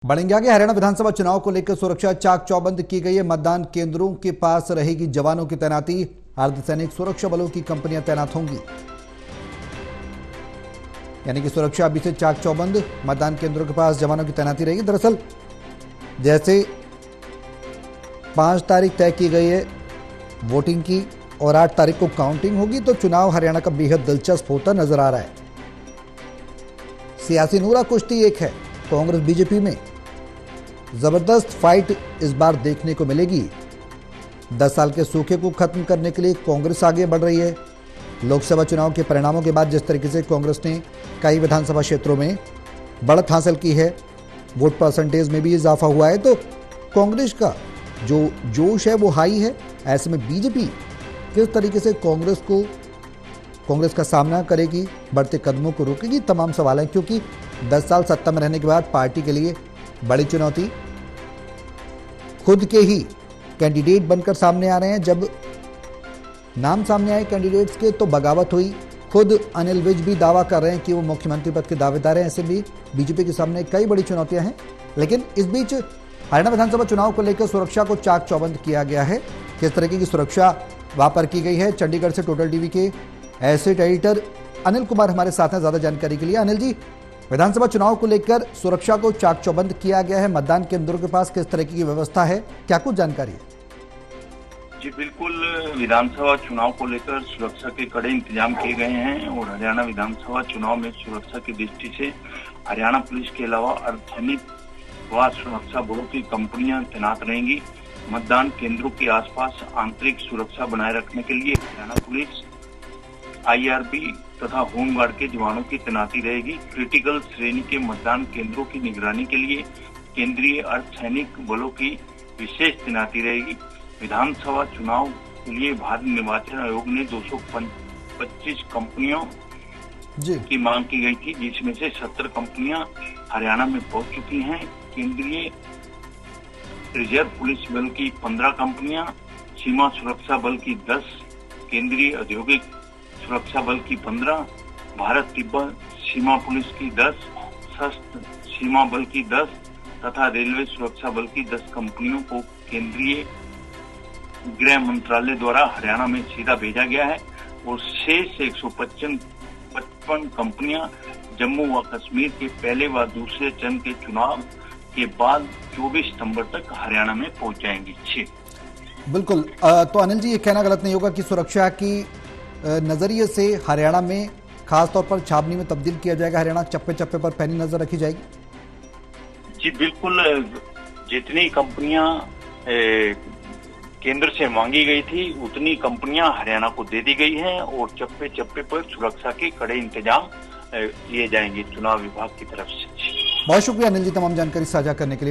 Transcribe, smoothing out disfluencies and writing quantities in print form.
बढ़ेंगे आगे। हरियाणा विधानसभा चुनाव को लेकर सुरक्षा चाक चौबंद की गई है। मतदान केंद्रों के पास रहेगी जवानों की तैनाती। अर्धसैनिक सुरक्षा बलों की कंपनियां तैनात होंगी, यानी कि सुरक्षा अभी से चाक चौबंद। मतदान केंद्रों के पास जवानों की तैनाती रहेगी। दरअसल जैसे 5 तारीख तय की गई है वोटिंग की और 8 तारीख को काउंटिंग होगी, तो चुनाव हरियाणा का बेहद दिलचस्प होता नजर आ रहा है। सियासी नूरा कुश्ती एक है, कांग्रेस बीजेपी में जबरदस्त फाइट इस बार देखने को मिलेगी। 10 साल के सूखे को खत्म करने के लिए कांग्रेस आगे बढ़ रही है। लोकसभा चुनाव के परिणामों के बाद जिस तरीके से कांग्रेस ने कई विधानसभा क्षेत्रों में बढ़त हासिल की है, वोट परसेंटेज में भी इजाफा हुआ है, तो कांग्रेस का जो जोश है वो हाई है। ऐसे में बीजेपी किस तरीके से कांग्रेस का सामना करेगी, बढ़ते कदमों को रोकेगी, तमाम सवाल हैं, क्योंकि 10 साल सत्ता में रहने के बाद पार्टी के लिए बड़ी चुनौती। खुद के ही कैंडिडेट बनकर सामने आ रहे हैं। जब नाम सामने आए कैंडिडेट्स के तो बगावत हुई। खुद अनिल विज भी दावा कर रहे हैं कि वो मुख्यमंत्री पद के दावेदार हैं। ऐसे भी बीजेपी के सामने कई बड़ी चुनौतियां हैं। लेकिन इस बीच हरियाणा विधानसभा चुनाव को लेकर सुरक्षा को चाक चौबंद किया गया है। किस तरीके की सुरक्षा वहां पर की गई है, चंडीगढ़ से टोटल टीवी के एसेट एडिटर अनिल कुमार हमारे साथ हैं ज्यादा जानकारी के लिए। अनिल जी, विधानसभा चुनाव को लेकर सुरक्षा को चाक चौबंद किया गया है। मतदान केंद्रों के पास किस तरह की व्यवस्था है, क्या कुछ जानकारी है? जी बिल्कुल, विधानसभा चुनाव को लेकर सुरक्षा के कड़े इंतजाम किए गए हैं और हरियाणा विधानसभा चुनाव में सुरक्षा की दृष्टि से हरियाणा पुलिस के अलावा अर्धसैनिक व सुरक्षा बलों की कंपनियां तैनात रहेंगी। मतदान केंद्रों के आसपास आंतरिक सुरक्षा बनाए रखने के लिए हरियाणा पुलिस, IRB तथा होमगार्ड के जवानों की तैनाती रहेगी। क्रिटिकल श्रेणी के मतदान केंद्रों की निगरानी के लिए केंद्रीय अर्धसैनिक बलों की विशेष तैनाती रहेगी। विधानसभा चुनाव के लिए भारत निर्वाचन आयोग ने 225 कंपनियों की मांग की गई थी, जिसमें से 70 कंपनियां हरियाणा में पहुंच चुकी हैं। केंद्रीय रिजर्व पुलिस बल की 15 कंपनियां, सीमा सुरक्षा बल की 10, केंद्रीय औद्योगिक सुरक्षा बल की 15, भारत तिब्बत सीमा पुलिस की 10, सशस्त्र सीमा बल की 10 तथा रेलवे सुरक्षा बल की 10 कंपनियों को केंद्रीय गृह मंत्रालय द्वारा हरियाणा में सीधा भेजा गया है और शेष 155 कंपनियां जम्मू व कश्मीर के पहले व दूसरे चरण के चुनाव के बाद 24 सितंबर तक हरियाणा में पहुंच जाएंगी। बिल्कुल, तो अनिल जी, ये कहना गलत नहीं होगा कि सुरक्षा की नजरिए से हरियाणा में खासतौर पर छावनी में तब्दील किया जाएगा, हरियाणा चप्पे चप्पे पर पैनी नजर रखी जाएगी? जी बिल्कुल, जितनी कंपनियां केंद्र से मांगी गई थी उतनी कंपनियां हरियाणा को दे दी गई हैं और चप्पे चप्पे पर सुरक्षा के कड़े इंतजाम किए जाएंगे चुनाव विभाग की तरफ से। बहुत शुक्रिया अनिल जी तमाम जानकारी साझा करने के लिए।